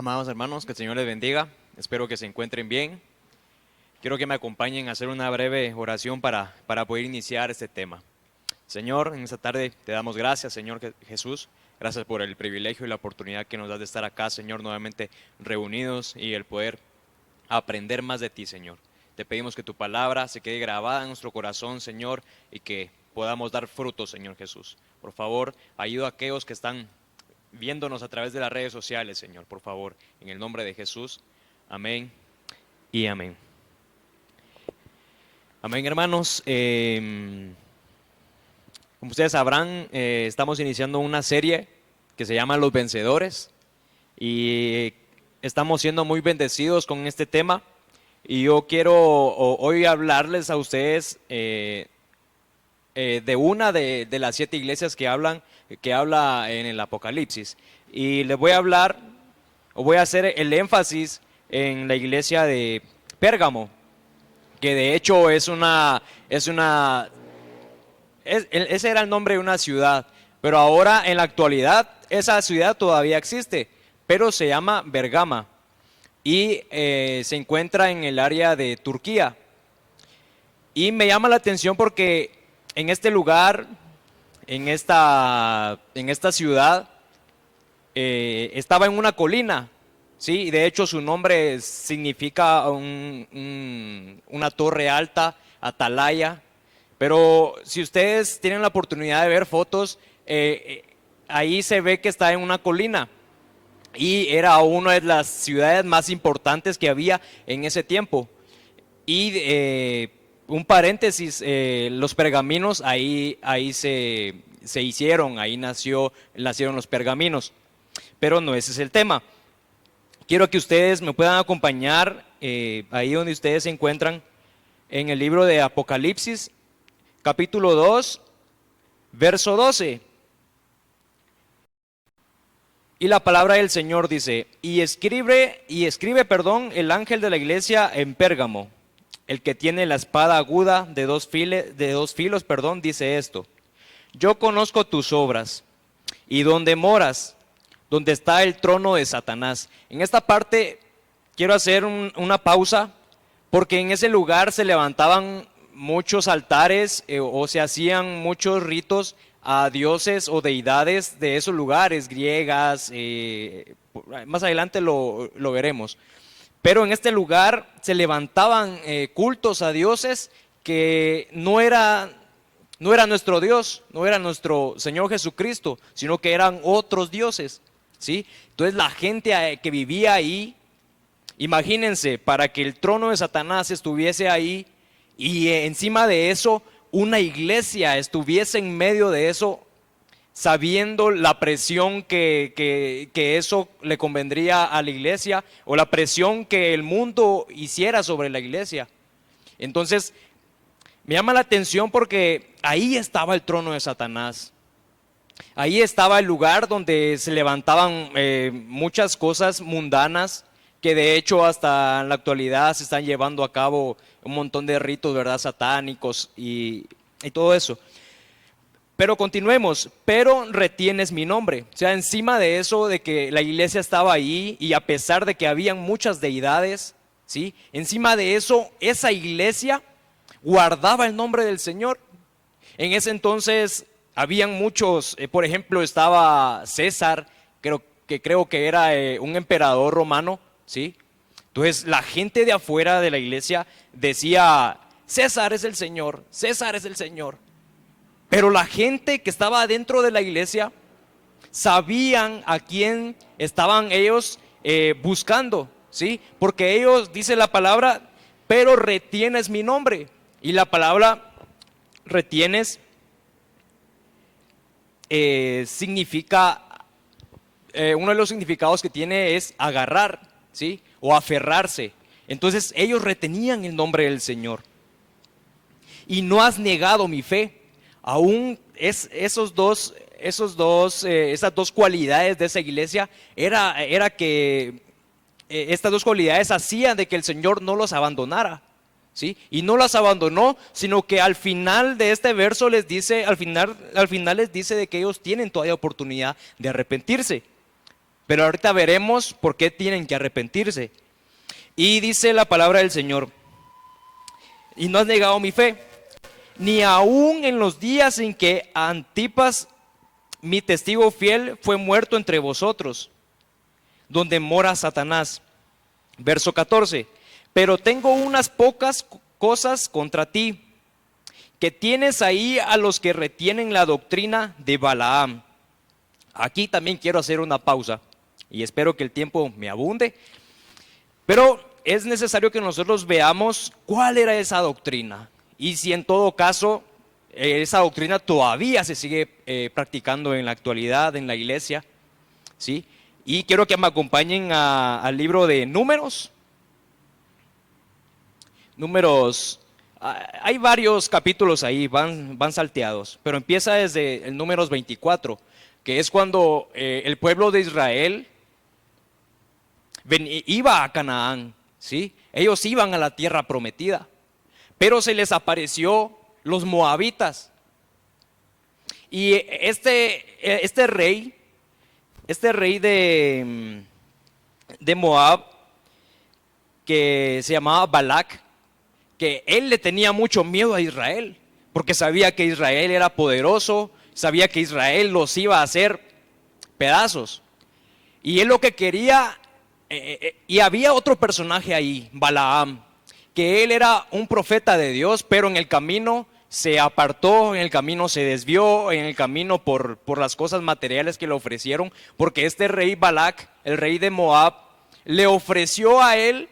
Amados hermanos, que el Señor les bendiga. Espero que se encuentren bien. Quiero que me acompañen a hacer una breve oración para poder iniciar este tema. Señor, en esta tarde te damos gracias, Señor Jesús. Gracias por el privilegio y la oportunidad que nos das de estar acá, Señor, nuevamente reunidos y el poder aprender más de ti, Señor. Te pedimos que tu palabra se quede grabada en nuestro corazón, Señor, y que podamos dar frutos, Señor Jesús. Por favor, ayuda a aquellos que están viéndonos a través de las redes sociales, Señor, por favor, en el nombre de Jesús. Amén y amén. Amén, hermanos. Como ustedes sabrán, estamos iniciando una serie que se llama Los Vencedores y estamos siendo muy bendecidos con este tema. Y yo quiero hoy hablarles a ustedes de una de las 7 iglesias que habla en el Apocalipsis. Y les voy a hablar, o voy a hacer el énfasis en la iglesia de Pérgamo, que de hecho ese era el nombre de una ciudad, pero ahora en la actualidad esa ciudad todavía existe, pero se llama Bergama y se encuentra en el área de Turquía. Y me llama la atención porque en este lugar, en esta ciudad, estaba en una colina, ¿sí? De hecho su nombre significa una torre alta, atalaya. Pero si ustedes tienen la oportunidad de ver fotos, ahí se ve que está en una colina y era una de las ciudades más importantes que había en ese tiempo. Y un paréntesis, los pergaminos ahí se hicieron, ahí nacieron los pergaminos, pero no ese es el tema. Quiero que ustedes me puedan acompañar ahí donde ustedes se encuentran en el libro de Apocalipsis, capítulo 2, verso 12. Y la palabra del Señor dice: y escribe el ángel de la iglesia en Pérgamo, el que tiene la espada aguda de dos filos, dice esto: yo conozco tus obras y donde moras, donde está el trono de Satanás. En esta parte quiero hacer una pausa, porque en ese lugar se levantaban muchos altares o se hacían muchos ritos a dioses o deidades de esos lugares, griegas, más adelante lo veremos. Pero en este lugar se levantaban cultos a dioses que no era nuestro Dios, no era nuestro Señor Jesucristo, sino que eran otros dioses, ¿sí? Entonces la gente que vivía ahí, imagínense, para que el trono de Satanás estuviese ahí y encima de eso una iglesia estuviese en medio de eso, sabiendo la presión que eso le convendría a la iglesia o la presión que el mundo hiciera sobre la iglesia. Entonces me llama la atención porque ahí estaba el trono de Satanás. Ahí estaba el lugar donde se levantaban muchas cosas mundanas, que de hecho hasta en la actualidad se están llevando a cabo un montón de ritos, ¿verdad?, satánicos y todo eso. Pero continuemos. Pero retienes mi nombre. O sea, encima de eso, de que la iglesia estaba ahí y a pesar de que habían muchas deidades, ¿sí?, encima de eso, esa iglesia guardaba el nombre del Señor. En ese entonces habían muchos, por ejemplo, estaba César, creo que era un emperador romano, ¿sí? Entonces la gente de afuera de la iglesia decía: César es el Señor, César es el Señor. Pero la gente que estaba dentro de la iglesia sabían a quién estaban ellos buscando, ¿sí? Porque ellos, dice la palabra, pero retienes mi nombre. Y la palabra retienes significa, uno de los significados que tiene es agarrar, ¿sí?, o aferrarse. Entonces ellos retenían el nombre del Señor. Y no has negado mi fe. Aún esas dos cualidades de esa iglesia era que estas dos cualidades hacían de que el Señor no los abandonara, ¿sí? Y no los abandonó, sino que al final de este verso les dice, al final les dice de que ellos tienen todavía oportunidad de arrepentirse. Pero ahorita veremos por qué tienen que arrepentirse. Y dice la palabra del Señor: y no has negado mi fe, ni aun en los días en que Antipas, mi testigo fiel, fue muerto entre vosotros, donde mora Satanás. Verso 14: pero tengo unas pocas cosas contra ti, que tienes ahí a los que retienen la doctrina de Balaam. Aquí también quiero hacer una pausa y espero que el tiempo me abunde, pero es necesario que nosotros veamos cuál era esa doctrina y si en todo caso esa doctrina todavía se sigue practicando en la actualidad en la iglesia, ¿sí? Y quiero que me acompañen al libro de Números. Hay varios capítulos ahí, van salteados, pero empieza desde el Números 24, que es cuando el pueblo de Israel iba a Canaán, ¿sí? Ellos iban a la tierra prometida, pero se les apareció los moabitas. Y este rey de Moab, que se llamaba Balac, que él le tenía mucho miedo a Israel, porque sabía que Israel era poderoso, sabía que Israel los iba a hacer pedazos. Y él lo que quería, y había otro personaje ahí, Balaam, que él era un profeta de Dios, pero en el camino se apartó, en el camino se desvió, en el camino por las cosas materiales que le ofrecieron, porque este rey Balac, el rey de Moab, le ofreció a él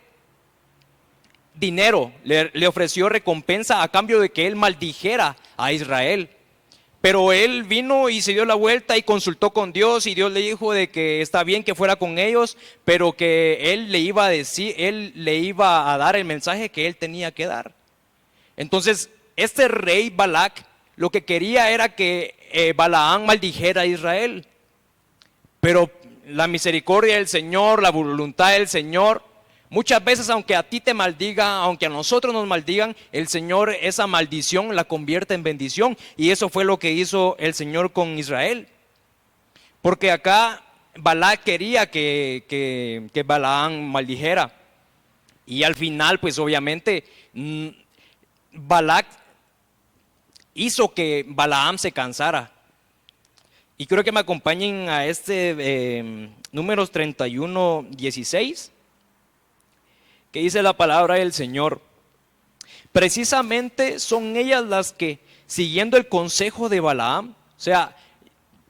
dinero, le ofreció recompensa a cambio de que él maldijera a Israel. Pero él vino y se dio la vuelta y consultó con Dios, y Dios le dijo de que está bien que fuera con ellos, pero que él le iba a decir, él le iba a dar el mensaje que él tenía que dar. Entonces, este rey Balac lo que quería era que Balaam maldijera a Israel. Pero la misericordia del Señor, la voluntad del Señor, muchas veces aunque a ti te maldigan, aunque a nosotros nos maldigan, el Señor esa maldición la convierte en bendición. Y eso fue lo que hizo el Señor con Israel. Porque acá Balac quería que Balaam maldijera. Y al final, pues obviamente, Balac hizo que Balaam se cansara. Y creo que me acompañen a Números 31, 16. Que dice la palabra del Señor: precisamente son ellas las que, siguiendo el consejo de Balaam, o sea,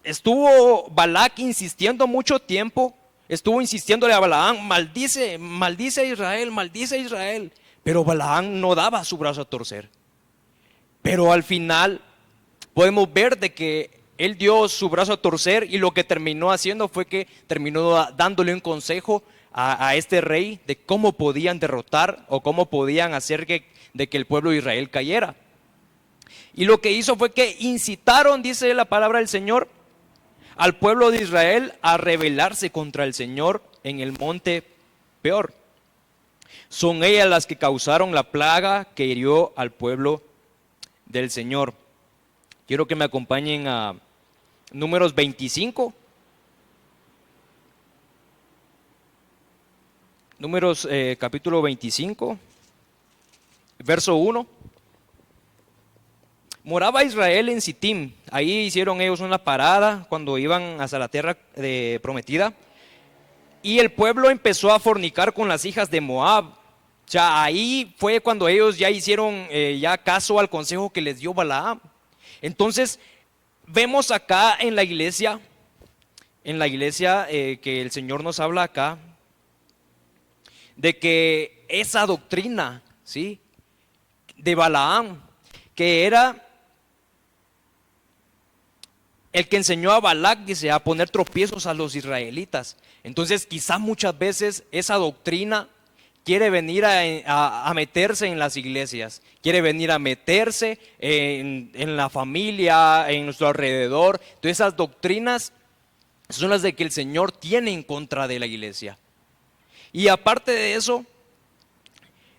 estuvo Balac insistiendo mucho tiempo, estuvo insistiéndole a Balaam: maldice a Israel, maldice a Israel. Pero Balaam no daba su brazo a torcer. Pero al final podemos ver de que él dio su brazo a torcer, y lo que terminó haciendo fue que terminó dándole un consejo a este rey de cómo podían derrotar o cómo podían hacer de que el pueblo de Israel cayera. Y lo que hizo fue que incitaron, dice la palabra del Señor, al pueblo de Israel a rebelarse contra el Señor en el monte Peor. Son ellas las que causaron la plaga que hirió al pueblo del Señor. Quiero que me acompañen a Números 25. Números capítulo 25, verso 1. Moraba Israel en Sittim. Ahí hicieron ellos una parada cuando iban hacia la tierra prometida. Y el pueblo empezó a fornicar con las hijas de Moab. O sea, ahí fue cuando ellos ya hicieron ya caso al consejo que les dio Balaam. Entonces, vemos acá en la iglesia que el Señor nos habla acá, de que esa doctrina, ¿sí?, de Balaam, que era el que enseñó a Balac, dice, a poner tropiezos a los israelitas. Entonces quizá muchas veces esa doctrina quiere venir a meterse en las iglesias, quiere venir a meterse en la familia, en nuestro alrededor. Entonces esas doctrinas son las de que el Señor tiene en contra de la iglesia. Y aparte de eso,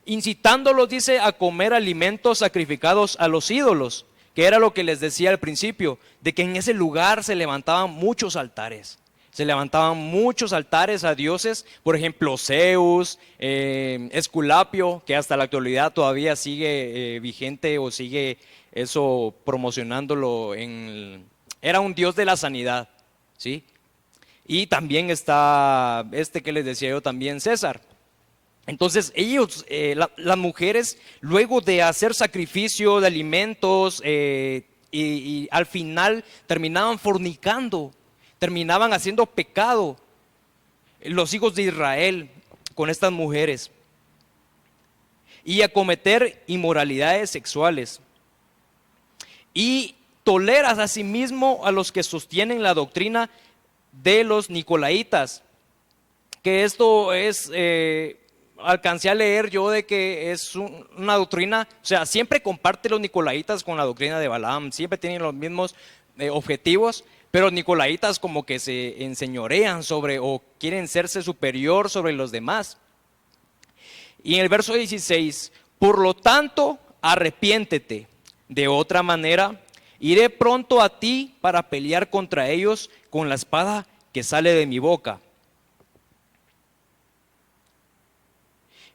incitándolos, dice, a comer alimentos sacrificados a los ídolos, que era lo que les decía al principio, de que en ese lugar se levantaban muchos altares. Se levantaban muchos altares a dioses, por ejemplo Zeus, Esculapio, que hasta la actualidad todavía sigue vigente o sigue eso promocionándolo. Era un dios de la sanidad, ¿sí? Y también está este que les decía yo también, César. Entonces ellos, las mujeres, luego de hacer sacrificio de alimentos y al final terminaban fornicando, terminaban haciendo pecado los hijos de Israel con estas mujeres y a cometer inmoralidades sexuales. Y toleras asimismo a los que sostienen la doctrina de los nicolaitas, que esto es, alcancé a leer yo de que es una doctrina, o sea, siempre comparte los nicolaitas con la doctrina de Balaam, siempre tienen los mismos objetivos, pero los nicolaitas como que se enseñorean sobre o quieren serse superior sobre los demás. Y en el verso 16, por lo tanto, arrepiéntete, de otra manera, iré pronto a ti para pelear contra ellos con la espada que sale de mi boca.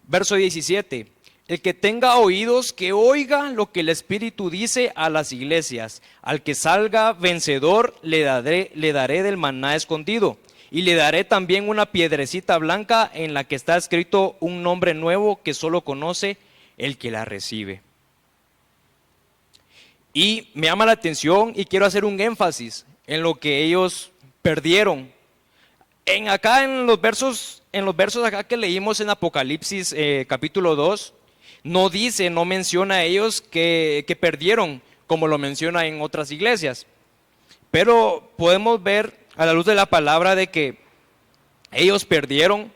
Verso 17, el que tenga oídos que oiga lo que el Espíritu dice a las iglesias. Al que salga vencedor le daré del maná escondido. Y le daré también una piedrecita blanca en la que está escrito un nombre nuevo que solo conoce el que la recibe. Y me llama la atención y quiero hacer un énfasis en lo que ellos perdieron. En los versos acá que leímos en Apocalipsis capítulo 2, no menciona a ellos que perdieron, como lo menciona en otras iglesias. Pero podemos ver a la luz de la palabra de que ellos perdieron,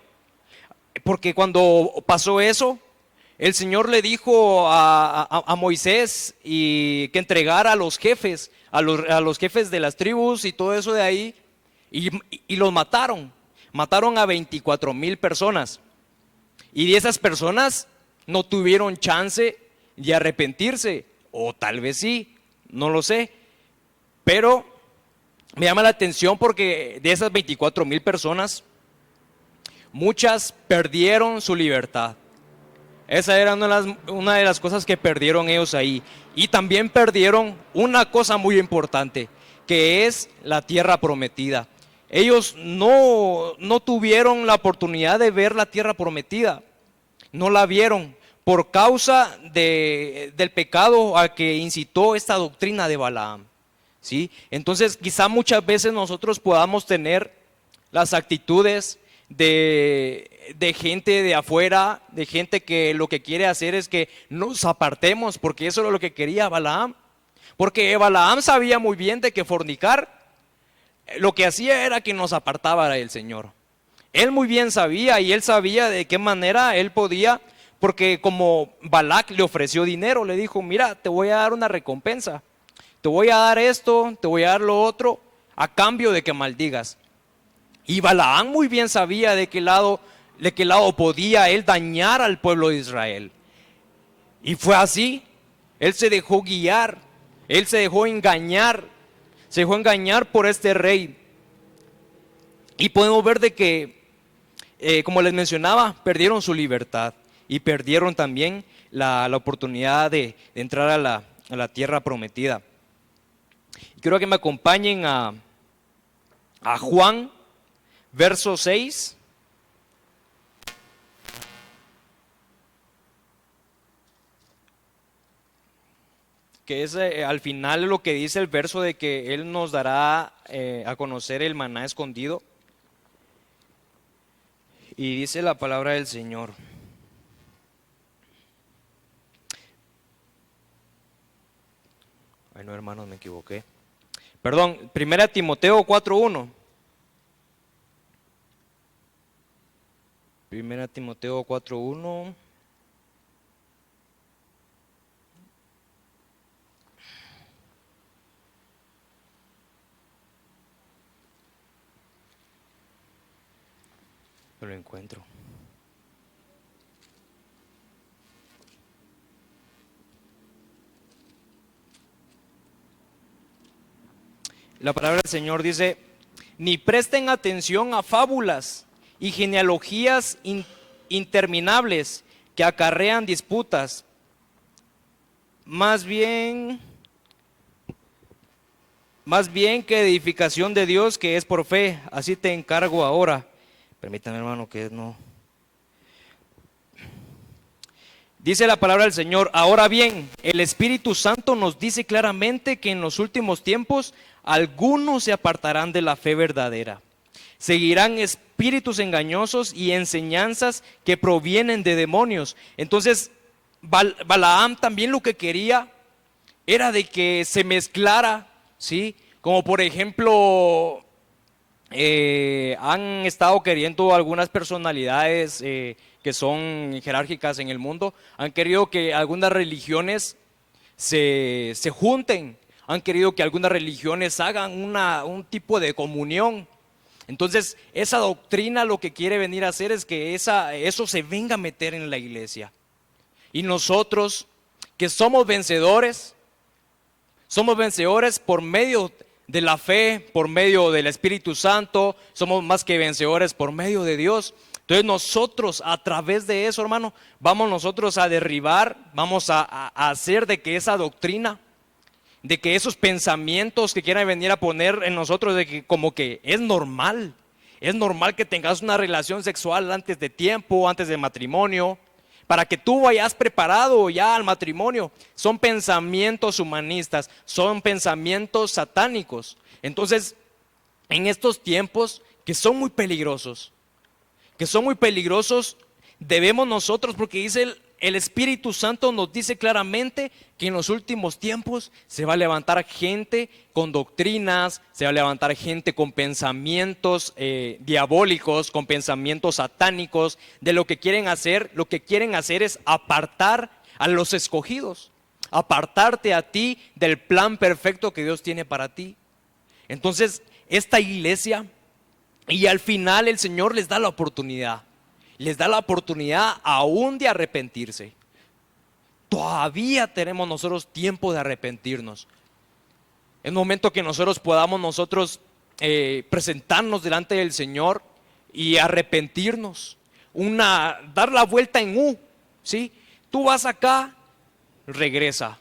porque cuando pasó eso, el Señor le dijo a Moisés y que entregara a los jefes, a los jefes de las tribus y todo eso de ahí, y los mataron. Mataron a 24,000 personas. Y de esas personas no tuvieron chance de arrepentirse, o tal vez sí, no lo sé. Pero me llama la atención porque de esas 24,000 personas, muchas perdieron su libertad. Esa era una de las cosas que perdieron ellos ahí. Y también perdieron una cosa muy importante, que es la tierra prometida. Ellos no tuvieron la oportunidad de ver la tierra prometida. No la vieron por causa del pecado al que incitó esta doctrina de Balaam, ¿sí? Entonces quizá muchas veces nosotros podamos tener las actitudes de gente de afuera, de gente que lo que quiere hacer es que nos apartemos, porque eso era lo que quería Balaam. Porque Balaam sabía muy bien de que fornicar lo que hacía era que nos apartaba del Señor. Él muy bien sabía, y él sabía de qué manera él podía, porque como Balac le ofreció dinero, le dijo, mira, te voy a dar una recompensa, te voy a dar esto, te voy a dar lo otro, a cambio de que maldigas. Y Balaam muy bien sabía de qué lado podía él dañar al pueblo de Israel. Y fue así, él se dejó guiar, él se dejó engañar por este rey. Y podemos ver de que, como les mencionaba, perdieron su libertad y perdieron también la oportunidad de entrar a la tierra prometida. Quiero que me acompañen a Juan, verso 6. Que es al final lo que dice el verso de que Él nos dará a conocer el maná escondido. Y dice la palabra del Señor. Ay, no, hermanos, me equivoqué. Perdón, 1 Timoteo 4:1. 1 Timoteo 4:1. No lo encuentro. La palabra del Señor dice, ni presten atención a fábulas y genealogías interminables que acarrean disputas. Más bien que edificación de Dios que es por fe. Así te encargo ahora. Permítame, hermano, que no. Dice la palabra del Señor: ahora bien, el Espíritu Santo nos dice claramente que en los últimos tiempos algunos se apartarán de la fe verdadera. Seguirán espíritus engañosos y enseñanzas que provienen de demonios. Entonces, Balaam también lo que quería era de que se mezclara, ¿sí? Como por ejemplo, han estado queriendo algunas personalidades que son jerárquicas en el mundo, han querido que algunas religiones se junten, han querido que algunas religiones hagan un tipo de comunión. Entonces, esa doctrina lo que quiere venir a hacer es que eso se venga a meter en la iglesia. Y nosotros, que somos vencedores por medio de la fe, por medio del Espíritu Santo, somos más que vencedores por medio de Dios. Entonces nosotros, a través de eso, hermano, vamos nosotros a derribar, vamos a hacer de que esa doctrina, de que esos pensamientos que quieran venir a poner en nosotros, de que como que es normal que tengas una relación sexual antes de tiempo, antes del matrimonio, para que tú vayas preparado ya al matrimonio. Son pensamientos humanistas, son pensamientos satánicos. Entonces, en estos tiempos que son muy peligrosos, debemos nosotros, porque dice el Espíritu Santo nos dice claramente que en los últimos tiempos se va a levantar gente con doctrinas, se va a levantar gente con pensamientos diabólicos, con pensamientos satánicos. De lo que quieren hacer es apartar a los escogidos, apartarte a ti del plan perfecto que Dios tiene para ti. Entonces, esta iglesia, y al final el Señor les da la oportunidad aún de arrepentirse. Todavía tenemos nosotros tiempo de arrepentirnos. Es momento que nosotros podamos presentarnos delante del Señor y arrepentirnos. Dar la vuelta en U, ¿sí? Tú vas acá, regresa.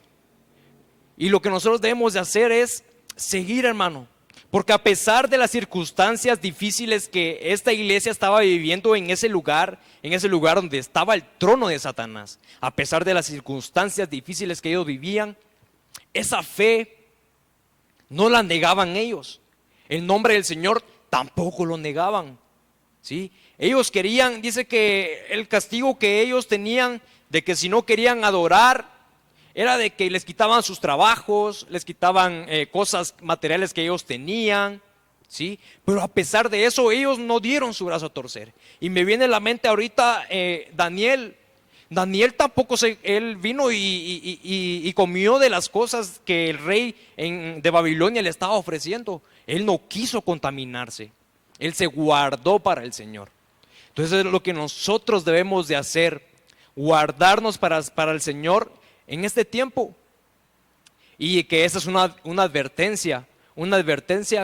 Y lo que nosotros debemos de hacer es seguir, hermano. Porque a pesar de las circunstancias difíciles que esta iglesia estaba viviendo en ese lugar donde estaba el trono de Satanás, a pesar de las circunstancias difíciles que ellos vivían, esa fe no la negaban ellos. El nombre del Señor tampoco lo negaban, ¿sí? Ellos querían, dice que el castigo que ellos tenían de que si no querían adorar, era de que les quitaban sus trabajos, les quitaban cosas materiales que ellos tenían, ¿sí? Pero a pesar de eso, ellos no dieron su brazo a torcer. Y me viene a la mente ahorita Daniel. Daniel tampoco él vino y comió de las cosas que el rey de Babilonia le estaba ofreciendo. Él no quiso contaminarse. Él se guardó para el Señor. Entonces es lo que nosotros debemos de hacer, guardarnos para el Señor en este tiempo. Y que esa es una advertencia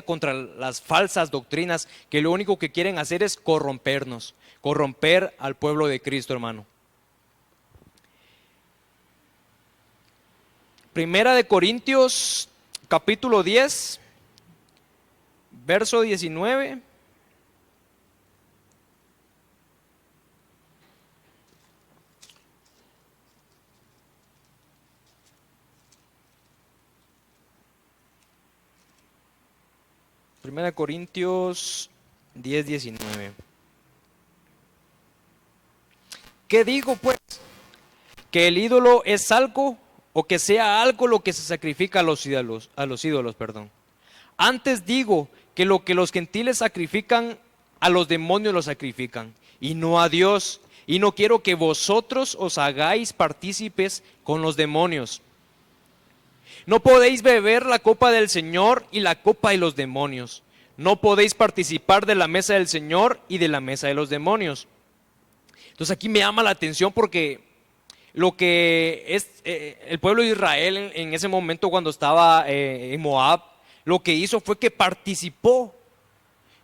contra las falsas doctrinas que lo único que quieren hacer es corromper al pueblo de Cristo, hermano. Primera de Corintios capítulo 10, verso 19. Primera de Corintios 10, 19. ¿Qué digo pues? ¿Que el ídolo es algo o que sea algo lo que se sacrifica a los ídolos? Antes digo que lo que los gentiles sacrifican, a los demonios lo sacrifican, y no a Dios. Y no quiero que vosotros os hagáis partícipes con los demonios. No podéis beber la copa del Señor y la copa de los demonios. No podéis participar de la mesa del Señor y de la mesa de los demonios. Entonces aquí me llama la atención porque lo que es el pueblo de Israel en ese momento cuando estaba en Moab, lo que hizo fue que participó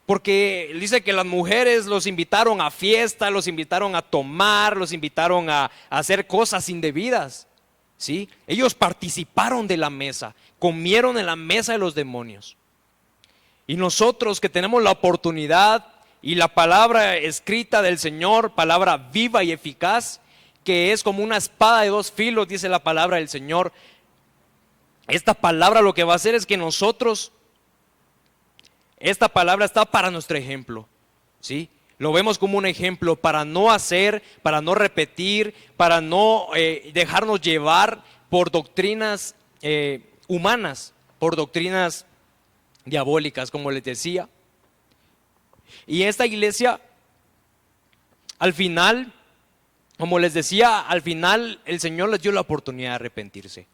Porque dice que las mujeres los invitaron a fiesta, los invitaron a tomar, los invitaron a hacer cosas indebidas. ¿Sí? Ellos participaron de la mesa, comieron en la mesa de los demonios. Y nosotros que tenemos la oportunidad y la palabra escrita del Señor, palabra viva y eficaz, que es como una espada de dos filos, dice la palabra del Señor. Esta palabra lo que va a hacer es que nosotros, esta palabra está para nuestro ejemplo, ¿sí? Lo vemos como un ejemplo para no hacer, para no repetir, para no dejarnos llevar por doctrinas humanas, por doctrinas diabólicas, como les decía. Y esta iglesia, al final, como les decía, al final el Señor les dio la oportunidad de arrepentirse.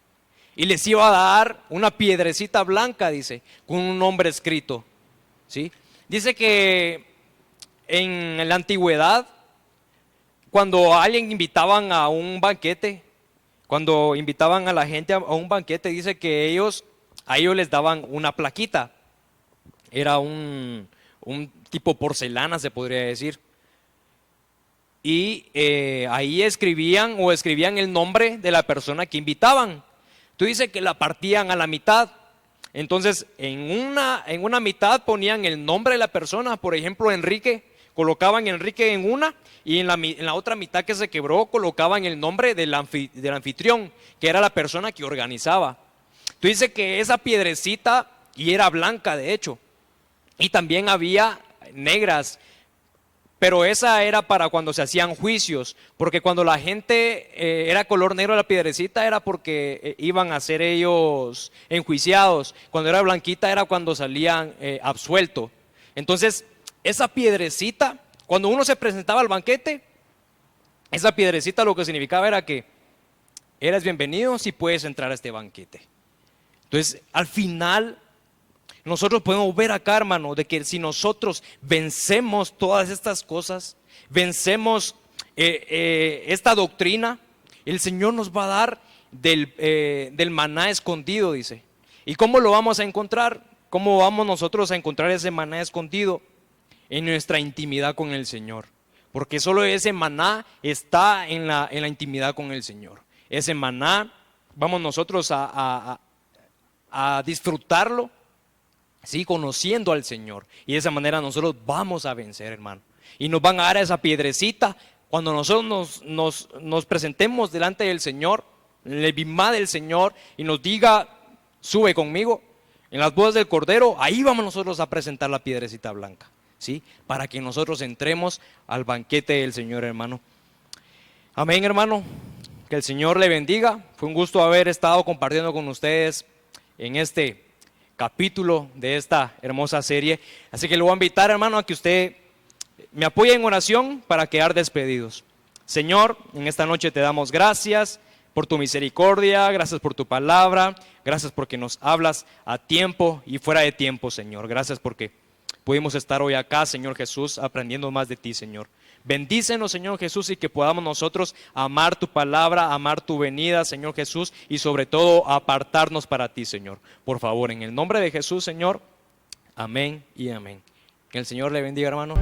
Y les iba a dar una piedrecita blanca, dice, con un nombre escrito, ¿sí? Dice que en la antigüedad, cuando a alguien invitaban a un banquete, cuando invitaban a la gente a un banquete, dice que a ellos les daban una plaquita. Era un tipo porcelana, se podría decir. Y ahí escribían el nombre de la persona que invitaban. Tú dices que la partían a la mitad. Entonces, en una mitad ponían el nombre de la persona, por ejemplo, Enrique. Colocaban Enrique en una y en la otra mitad que se quebró colocaban el nombre del anfitrión, que era la persona que organizaba. Tú dices que esa piedrecita, y era blanca de hecho, y también había negras, pero esa era para cuando se hacían juicios, porque cuando la gente era color negro la piedrecita era porque iban a ser ellos enjuiciados. Cuando era blanquita era cuando salían absueltos. Entonces, esa piedrecita, cuando uno se presentaba al banquete, esa piedrecita lo que significaba era que eres bienvenido si puedes entrar a este banquete. Entonces, al final, nosotros podemos ver acá, hermano, de que si nosotros vencemos todas estas cosas, vencemos esta doctrina, el Señor nos va a dar del maná escondido, dice. ¿Y cómo lo vamos a encontrar? ¿Cómo vamos nosotros a encontrar ese maná escondido? En nuestra intimidad con el Señor, porque solo ese maná está en la intimidad con el Señor. Ese maná vamos nosotros a disfrutarlo, ¿sí? Conociendo al Señor, y de esa manera nosotros vamos a vencer, hermano, y nos van a dar esa piedrecita cuando nosotros nos presentemos delante del Señor, en el bimá del Señor, y nos diga, sube conmigo en las bodas del Cordero. Ahí vamos nosotros a presentar la piedrecita blanca, ¿sí? Para que nosotros entremos al banquete del Señor, hermano. Amén, hermano. Que el Señor le bendiga. Fue un gusto haber estado compartiendo con ustedes en este capítulo de esta hermosa serie. Así que le voy a invitar, hermano, a que usted me apoye en oración para quedar despedidos. Señor, en esta noche te damos gracias por tu misericordia, gracias por tu palabra, gracias porque nos hablas a tiempo y fuera de tiempo, Señor. Gracias porque pudimos estar hoy acá, Señor Jesús, aprendiendo más de ti, Señor. Bendícenos, Señor Jesús, y que podamos nosotros amar tu palabra, amar tu venida, Señor Jesús, y sobre todo apartarnos para ti, Señor. Por favor, en el nombre de Jesús, Señor, amén y amén. Que el Señor le bendiga, hermano.